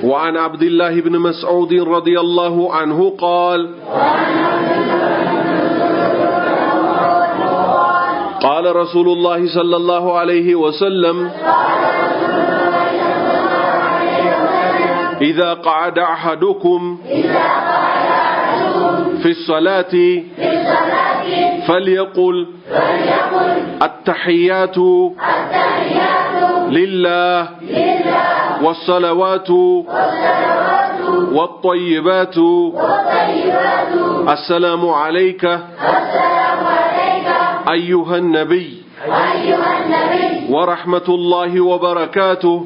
وعن عبد الله بن مسعود رضي الله عنه قال قال رسول الله صلى الله عليه وسلم إذا قعد أحدكم في الصلاة فليقل التحيات لله والصلوات والطيبات السلام عليك أيها النبي ورحمة الله وبركاته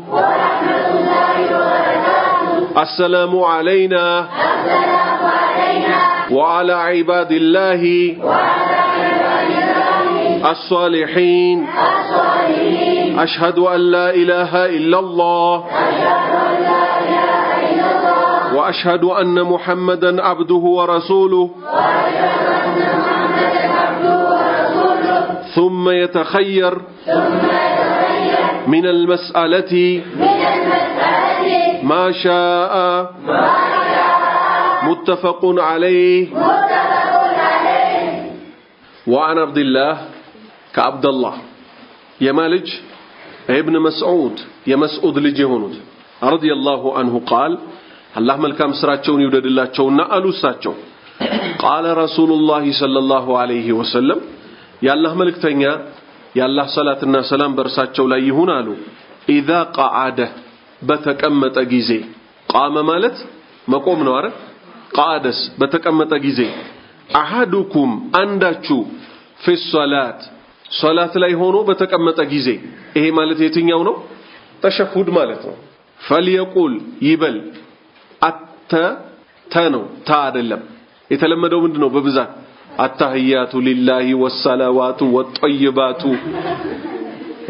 السلام علينا وعلى عباد الله الصالحين أشهد أن لا إله إلا الله وأشهد أن محمدا عبده ورسوله ثم يتخير من المسألة ما شاء متفق عليه وعن عبد الله كعبد الله يمالج ابن مسعود يمسعود لجهنود رضي الله عنه قال الله ملكام سراتشون يودد الله تشونا ألوساتشو قال رسول الله صلى الله عليه وسلم يا الله ملك تنيا يا الله صلاة الناس سلام برساتشو لا يهونالو إذا قعد بتكمت أجيزي قام مالت مقوم نوار قادس بتكمت أجيزي أحدكم أنداتشو في الصلاة صلاة لا يهونو بتكمت أجيزي إيه مالت يتنياونو تشهد مالتو فليقول يبل تانو تعدلم يتلمدو مندنو ببزات التحيات لله والصلوات والطيبات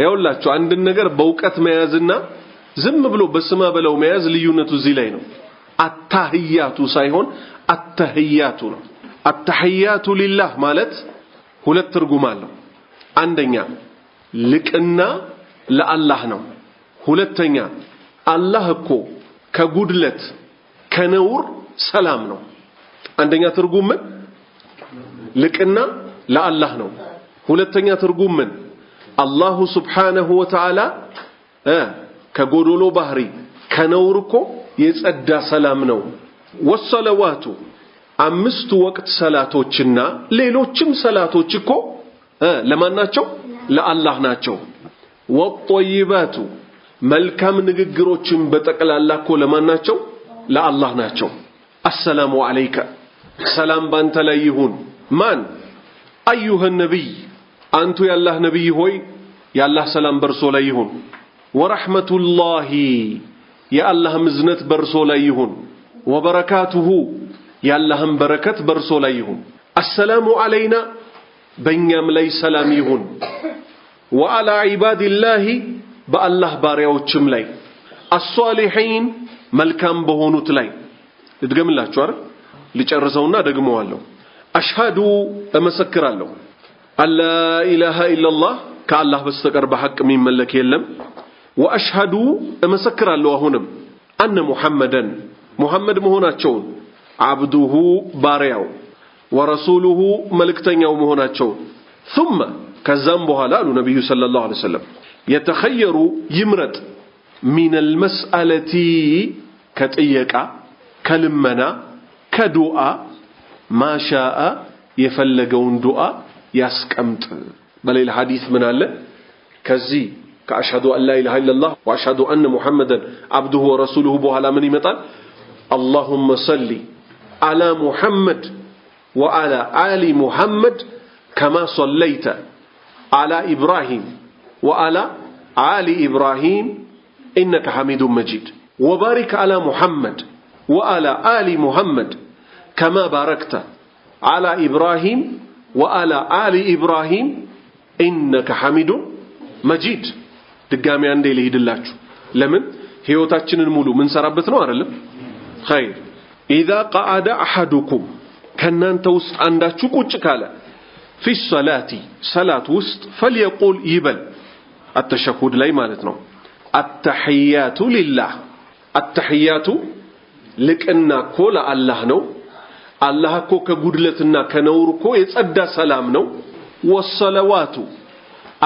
يقوللاچو አንድ ነገር በእውቀት መያዝና ዝም ብሎ በስማ በለው መያዝ ልዩነቱ እዚህ ላይ ነው አታህያቱ ሳይሆን አተህያቱ ነው አተህያቱ ሊላህ ማለት ሁለት ትርጉም አለው አንደኛ ልቅና ለአላህ ነው ሁለተኛ አላህ እኮ ከጉድለት ከነውር ሰላም ነው አንደኛ ትርጉም ምን ልቅና ለአላህ ነው ሁለተኛ ትርጉም ምን አላሁ ሱብሓነሁ ወተዓላ ከጎዶሎ ባህሪ ከነውር እኮ የጸዳ ሰላም ነው ወሰለዋቱ አምስቱ ወቅት ሰላቶችና ሌሎችም ሰላቶች እኮ ለማን ናቸው ለአላህ ናቸው ወጠይባቱ መልካም ንግግሮችን በጠቅላላ እኮ ለማን ናቸው ለአላህ ናቸው አሰላሙ አለይከ ሰላም ባንተ ላይ ይሁን ማን أيها النبي أنت يا الله نبي هوي يا الله سلام برسو لا يهون ورحمة الله يا الله مزنت برسو لا يهون وبركاته يا الله بركة برسو لا يهون السلام علينا بنيام لي سلام يهون وعلى عباد الله بالله باريو تشملي الصالحين ملكام بهونوت لي ادغم الله شوار لچرزونا دغموالو أشهد أمسكر الله ألا إله إلا الله كالله بستقر بحق من ملك يلم وأشهد أمسكر الله هنم أن محمد مهونا تشون عبده باريو ورسوله ملكتن يوم هنا تشون ثم كذنبها لا النبي صلى الله عليه وسلم يتخير يمرد من المسألة كتئيك كلمنا كدعاء ما شاء يفلقون دعاء يسكمت بل الحديث من الله كزي كأشهد أن لا إله إلا الله وأشهد أن محمدا عبده ورسوله بوهلا من يمتال اللهم صل على محمد وعلى آل محمد كما صليت على إبراهيم وعلى آل إبراهيم إنك حميد مجيد وبارك على محمد وعلى آل محمد كما باركت على إبراهيم وعلى آل إبراهيم إنك حميد مجيد دقامي عندي لهيد الله لمن هيوتاتشن المولو من سرابتنا وارلم خير إذا قعد أحدكم كنان توست عندك كوتشكالا في الصلاة صلاة وست فليقول يبل التشهد لا مالتنا التحيات لله التحيات لكنا كل الله نو الله كو كغدلتنا كنور كو يصدى سلام نو والصلوات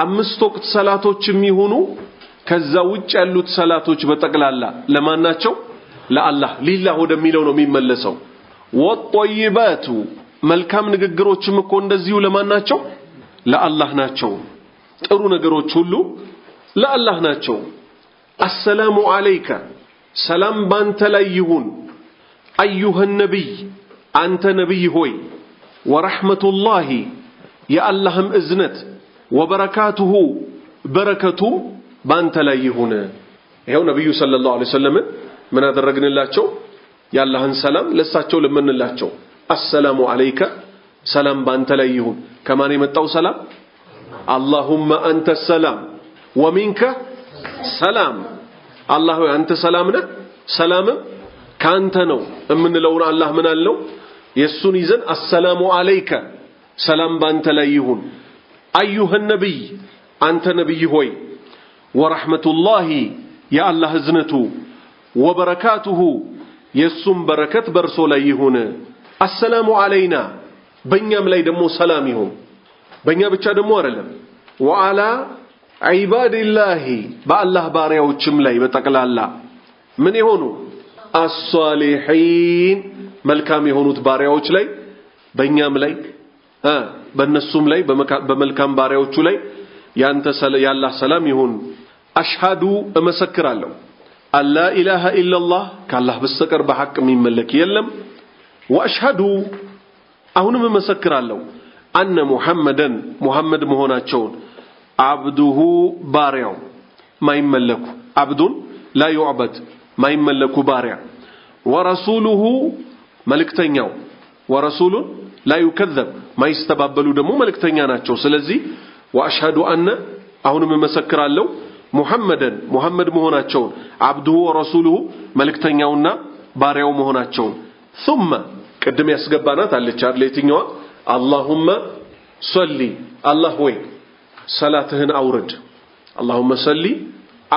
አምስት ወቅት ሰላቶች የሚሆኑ ከዛ ውጭ ያሉት ሰላቶች በጠቅላላ ለማን ናቸው ለአላህ ሊላህ ወደሚለው ነው የሚመለሰው ወጠይባቱ መልካም ንግግሮችም እኮ እንደዚሁ ለማን ናቸው ለአላህ ናቸው ጥሩ ነገሮች ሁሉ ለአላህ ናቸው السلام عليك ሰላም ባንተ ላይ ይሁን ايها النبي አንተ ነብይ ሆይ ወራህመቱላሂ የአላህም እዝነት وبركاته بركته بانت لا يهون ይሄው ነብዩ ሰለላሁ ዐለይሂ ወሰለም ምን አደረግንላቸው ያላህን ሰላም ለሳቸው ለምንላቸው السلام عليك ሰላም ባንተ ላይ ይሁን ከማን የመጣው ሰላም اللهم انت السلام ومنك سلام الله አንተ ሰላም ነህ ሰላም ካንተ ነው እምንለው አላህ ምን አለው የሱን ይዘን السلام عليك ሰላም ባንተ ላይ ይሁን أيها النبي أنت نبي هوي ورحمة الله يا الله زنته وبركاته يسم بركة برسوليهن السلام علينا بنيام لي دمو سلامهم بنيام بچا دمو ورلم وعلى عباد الله با الله باريا وچم لي بتقل الله من يهونو الصالحين ملكام يهونو تباريا وچ لي بنيام لي በእነሱም ላይ በመልካም ባሪያዎቹ ላይ ያንተ ያላህ ሰላም ይሁን አሽሃዱ እመሰክራለሁ አላ ኢላሃ ኢላላህ ከአላህ በስተቀር በሐቅ የሚመለክ የለም ወአሽሃዱ አሁንም እመሰክራለሁ አነ ሙሐመድን ሙሐመድ መሆናቸውን አብዱሁ ባሪያው ማይመለኩ አብዱን ላ ይዕበድ ማይመለኩ ባሪያ ወረሱሉሁ መልእክተኛው ወረሱሉን لا يكذب ما يستبابلو دمو ملكتኛ ናቸው ስለዚህ واشهد ان አሁንም መሰክራለሁ ሙሐመድን ሙሐመድ መሆናቸውን አብዱሁ ወረሱሉሁ መልእክተኛውና ባሪያው መሆናቸውን ثم ቀደም ያስገባናት አለች አይደል የትኛዋ اللهم صل الله ሆይ ሰላትህን አውርድ اللهم صل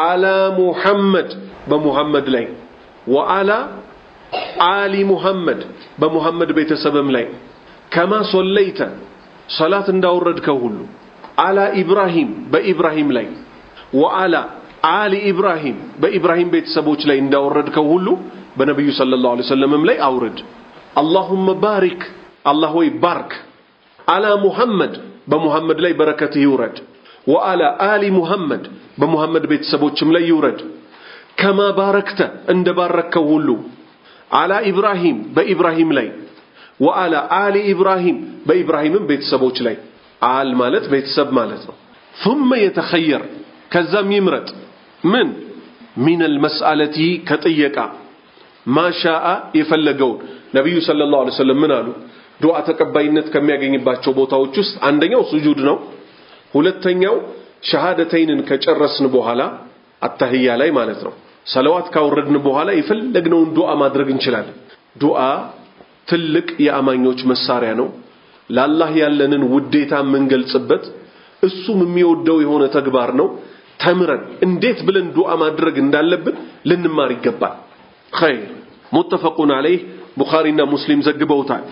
على محمد በሙሐመድ ላይ وعلى آل محمد بمحمد ቤተሰብም ላይ كما صليت صلاة እንዳወረድከው ሁሉ على إبراهيم بإبراهيم ላይ وعلى آل إبراهيم بإبراهيم ቤተሰቦች ላይ እንዳወረድከው ሁሉ በነብዩ ሰለላሁ ዐለይሂ ወሰለም ላይ አውርድ اللهم بارك الله ሆይ ባርክ على محمد በሙሐመድ ላይ በረከትህ ይውረድ وعلى آل محمد በሙሐመድ ቤተሰቦችም ላይ ይውረድ كما باركت እንደባረከው ሁሉ على إبراهيم بإبراهيم ላይ وعلى آل إبراهيم بإبراهيم ቤተሰቦች ላይ آل ማለት ቤተሰብ ማለት ነው ثم يتخير ከዛም ይምረጥ ምን من المسألة ከጥየቃ ما شاء የፈለገው ነብዩ ሰለላሁ ዐለይሂ ወሰለም ምን አሉ ዱዓ ተቀባይነት ከሚያገኝባቸው ቦታዎች ውስጥ አንደኛው ሱጁድ ነው ሁለተኛው ሸሃደተይንን ከጨረስን በኋላ አተህያ ላይ ማለት ነው ሰላዋት ካወረድን በኋላ የፈለግነውን ዱዓ ማድረግ እንችላለን ዱዓ ትልቅ የአማኞች መሳሪያ ነው ለአላህ ያለንን ውዴታ መንገልጽበት እሱም የሚወደው የሆነ ተግባር ነው ተምረን እንዴት ብለን ዱዓ ማድረግ እንዳለብን ልንማር ይገባል خير متفق عليه بخارينا مسلم ዘግበውታል